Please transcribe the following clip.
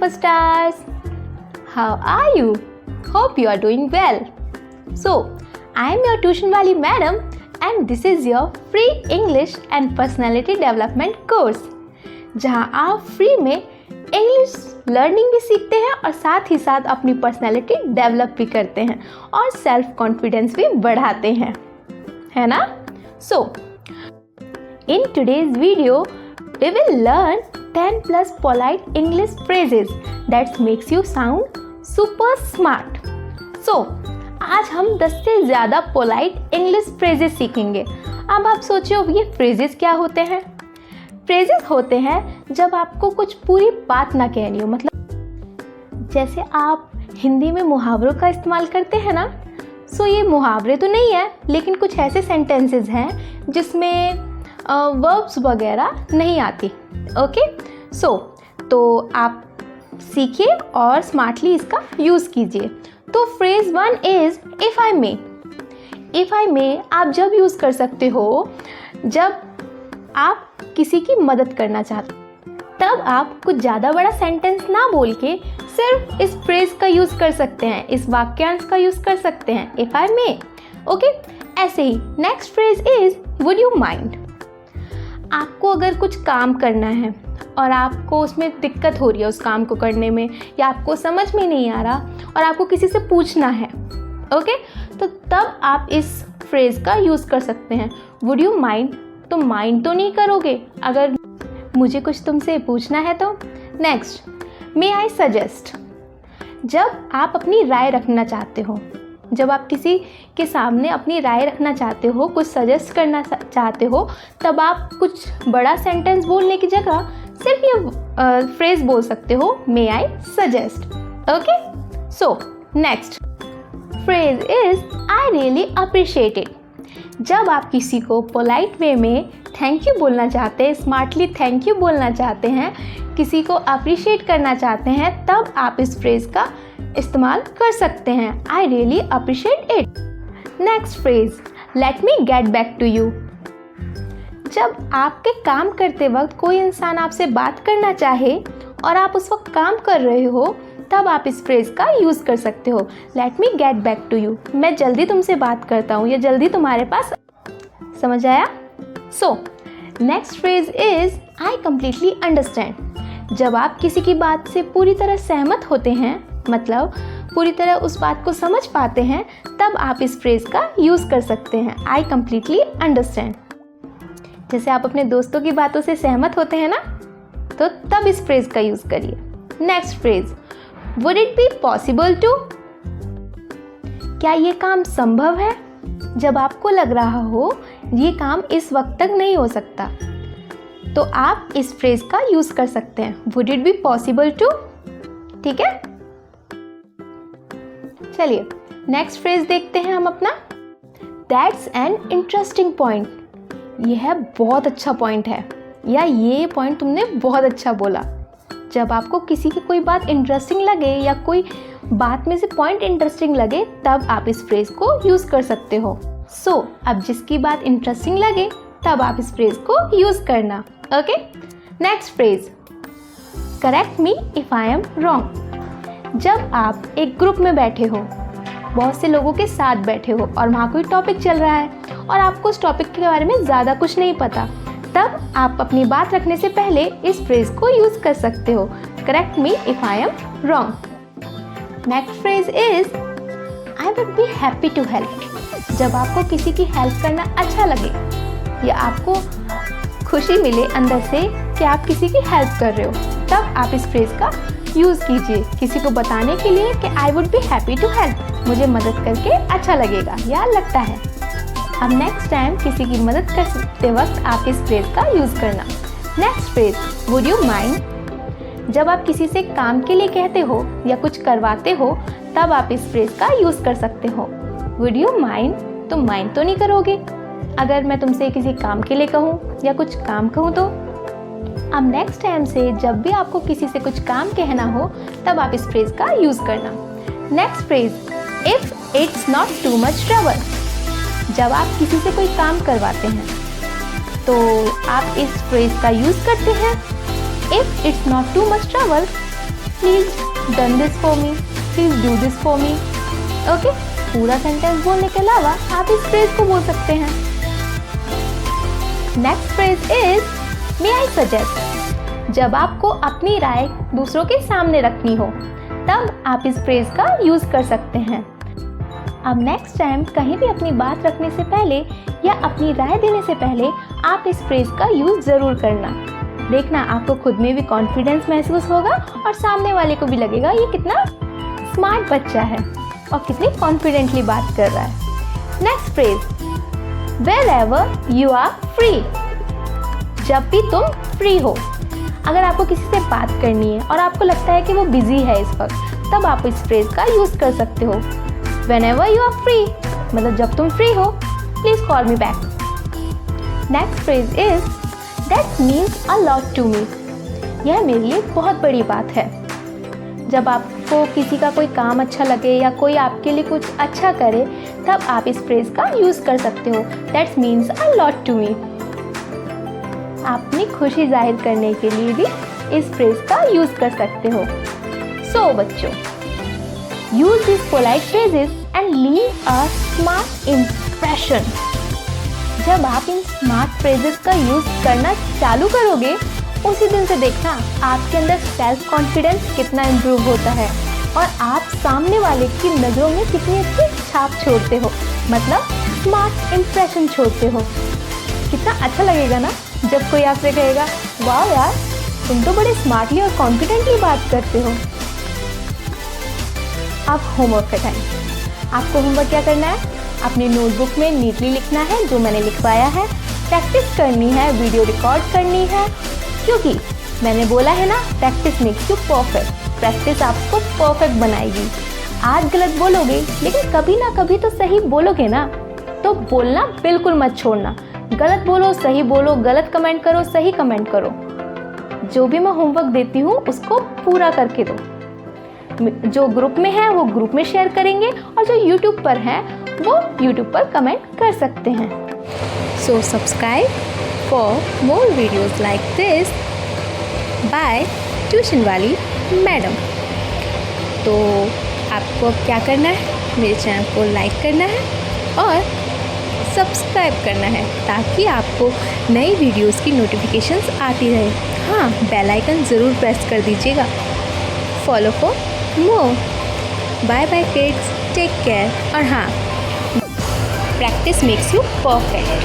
superstars! How are you? Hope you are doing well. So, I am your tuition wali madam and this is your free English and personality development course जहां आप free में English learning भी सीखते हैं और साथ ही साथ अपनी पर्सनैलिटी डेवलप भी करते हैं और सेल्फ कॉन्फिडेंस भी बढ़ाते हैं, है ना? So in today's video we will learn 10 plus polite English phrases that makes you sound super smart. So, आज हम 10 से ज़्यादा polite English phrases सीखेंगे. अब आप सोचिए ये phrases क्या होते हैं? phrases होते हैं जब आपको कुछ पूरी बात ना कहनी हो, मतलब जैसे आप हिंदी में मुहावरों का इस्तेमाल करते हैं ना, सो ये मुहावरे तो नहीं है लेकिन कुछ ऐसे सेंटेंसेस हैं जिसमें वर्ब्स वगैरह नहीं आती. ओके, सो तो आप सीखिए और स्मार्टली इसका यूज़ कीजिए. तो phrase 1 is if I may. If I may आप जब यूज़ कर सकते हो जब आप किसी की मदद करना चाहते हो, तब आप कुछ ज़्यादा बड़ा सेंटेंस ना बोल के सिर्फ इस फ्रेज का यूज़ कर सकते हैं, इस वाक्यांश का यूज़ कर सकते हैं, इफ़ आई मे. ओके, ऐसे ही next phrase is would you mind. आपको अगर कुछ काम करना है और आपको उसमें दिक्कत हो रही है उस काम को करने में, या आपको समझ में नहीं आ रहा और आपको किसी से पूछना है, ओके, तो तब आप इस फ्रेज का यूज़ कर सकते हैं. वुड यू माइंड, तो माइंड तो नहीं करोगे अगर मुझे कुछ तुमसे पूछना है तो. Next, may I suggest. जब आप अपनी राय रखना चाहते हो, जब आप किसी के सामने अपनी राय रखना चाहते हो, कुछ सजेस्ट करना चाहते हो, तब आप कुछ बड़ा सेंटेंस बोलने की जगह सिर्फ ये फ्रेज बोल सकते हो, may I suggest. Okay, so next phrase is I really appreciate it. जब आप किसी को पोलाइट वे में थैंक यू बोलना चाहते हैं, स्मार्टली थैंक यू बोलना चाहते हैं, किसी को अप्रिशिएट करना चाहते हैं, तब आप इस फ्रेज का इस्तेमाल कर सकते हैं, I really appreciate it. Next phrase, let me get back to you. जब आपके काम करते वक्त कोई इंसान आपसे बात करना चाहे और आप उस वक्त काम कर रहे हो, तब आप इस फ्रेज का यूज़ कर सकते हो, let me get back to you. मैं जल्दी तुमसे बात करता हूँ या जल्दी तुम्हारे पास. समझ आया? सो next phrase is I completely understand. जब आप किसी की बात से पूरी तरह सहमत होते हैं, मतलब पूरी तरह उस बात को समझ पाते हैं, तब आप इस फ्रेज का यूज़ कर सकते हैं, आई कंप्लीटली अंडरस्टैंड. जैसे आप अपने दोस्तों की बातों से सहमत होते हैं ना, तो तब इस फ्रेज का यूज़ करिए. Next phrase, would it be possible to. क्या ये काम संभव है? जब आपको लग रहा हो ये काम इस वक्त तक नहीं हो सकता, तो आप इस फ्रेज का यूज़ कर सकते हैं, would it be possible to. ठीक है, चलिए नेक्स्ट फ्रेज देखते हैं हम अपना. That's an interesting point. यह बहुत अच्छा पॉइंट है, या ये पॉइंट तुमने बहुत अच्छा बोला. जब आपको किसी की कोई बात इंटरेस्टिंग लगे या कोई बात में से पॉइंट इंटरेस्टिंग लगे, तब आप इस फ्रेज को यूज़ कर सकते हो. सो अब जिसकी बात इंटरेस्टिंग लगे तब आप इस फ्रेज को यूज़ करना. Okay, next phrase, correct me if I am wrong. जब आप एक ग्रुप में बैठे हो, बहुत से लोगों के साथ बैठे हो और वहाँ कोई टॉपिक चल रहा है और आपको उस टॉपिक के बारे में ज़्यादा कुछ नहीं पता, तब आप अपनी बात रखने से पहले इस फ्रेज को यूज़ कर सकते हो, correct me if I am wrong. Next phrase is I would be happy to help. जब आपको किसी की हेल्प करना अच्छा लगे या आपको खुशी मिले अंदर से कि आप किसी की हेल्प कर रहे हो, तब आप इस फ्रेज का यूज़ कीजिए किसी को बताने के लिए कि I would be happy to help. मुझे मदद करके अच्छा लगेगा या लगता है. अब नेक्स्ट टाइम किसी की मदद करते वक्त आप इस फ्रेज का यूज़ करना. Next phrase, would you mind. जब आप किसी से काम के लिए कहते हो या कुछ करवाते हो, तब आप इस फ्रेज का यूज़ कर सकते हो, वुड यू माइंड. तो माइंड तो नहीं करोगे अगर मैं तुमसे किसी काम के लिए कहूँ या कुछ काम कहूँ तो. अब नेक्स्ट टाइम से जब भी आपको किसी से कुछ काम कहना हो, तब आप इस फ्रेज का यूज़ करना. Next phrase, if it's not too much trouble. जब आप किसी से कोई काम करवाते हैं तो आप इस फ्रेज का यूज़ करते हैं, if it's not too much trouble. Please done this for me, please do this for me. Okay, पूरा सेंटेंस बोलने के अलावा आप इस फ्रेज को बोल सकते हैं। Next phrase is may I suggest. जब आपको अपनी राय दूसरों के सामने रखनी हो तब आप इस फ्रेज का यूज़ कर सकते हैं। अब नेक्स्ट टाइम कहीं भी अपनी बात रखने से पहले या अपनी राय देने से पहले आप इस फ्रेज का यूज़ ज़रूर करना। देखना आपको खुद में भी कॉन्फिडेंस महसूस होगा और सामने वाले को भी लगेगा ये कितना स्मार्ट बच्चा है और कितनी कॉन्फिडेंटली बात कर रहा है। Next phrase whenever you are free. जब भी तुम फ्री हो, अगर आपको किसी से बात करनी है और आपको लगता है कि वो बिजी है इस वक्त, तब आप इस फ्रेज का यूज़ कर सकते हो। Whenever you are free, मतलब जब तुम फ्री हो, please call me back. Next phrase is that means a lot to me. यह मेरे लिए बहुत बड़ी बात है। जब आपको किसी का कोई काम अच्छा लगे या कोई आपके लिए कुछ अच्छा करे, तब आप इस फ्रेज का यूज़ कर सकते हो। That means a lot to me. अपनी खुशी जाहिर करने के लिए भी इस फ्रेज का यूज़ कर सकते हो। So बच्चों, use these polite phrases and leave a smart impression. जब आप इन स्मार्ट फ्रेजेस का यूज़ करना चालू करोगे, उसी दिन से देखना आपके अंदर सेल्फ कॉन्फिडेंस कितना इम्प्रूव होता है और आप सामने वाले की नज़रों में कितनी अच्छी छाप छोड़ते हो, मतलब स्मार्ट इम्प्रेशन छोड़ते हो। कितना अच्छा लगेगा ना जब कोई आपसे कहेगा वाह यार, तुम तो बड़े स्मार्टली और कॉन्फिडेंटली बात करते हो। अब होमवर्क का टाइम। आपको होमवर्क क्या करना है? अपनी नोटबुक में नीटली लिखना है जो मैंने लिखवाया है, प्रैक्टिस करनी है, वीडियो रिकॉर्ड करनी है, क्योंकि मैंने बोला है ना practice makes you perfect. Practice आपको परफेक्ट बनाएगी। आज गलत बोलोगे लेकिन कभी ना कभी तो सही बोलोगे ना, तो बोलना बिल्कुल मत छोड़ना। गलत बोलो, सही बोलो, गलत कमेंट करो, सही कमेंट करो। जो भी मैं होमवर्क देती हूँ उसको पूरा करके दो। जो ग्रुप में है वो ग्रुप में शेयर करेंगे और जो यूट्यूब पर है वो यूट्यूब पर कमेंट कर सकते हैं। So subscribe for more videos like this by tuition वाली मैडम। तो आपको अब क्या करना है? मेरे चैनल को लाइक करना है और सब्सक्राइब करना है ताकि आपको नई वीडियोज़ की नोटिफिकेशंस आती रहे। हाँ, बेल आइकन ज़रूर प्रेस कर दीजिएगा। Follow for more. Bye bye kids, take care. और हाँ, प्रैक्टिस मेक्स यू परफेक्ट।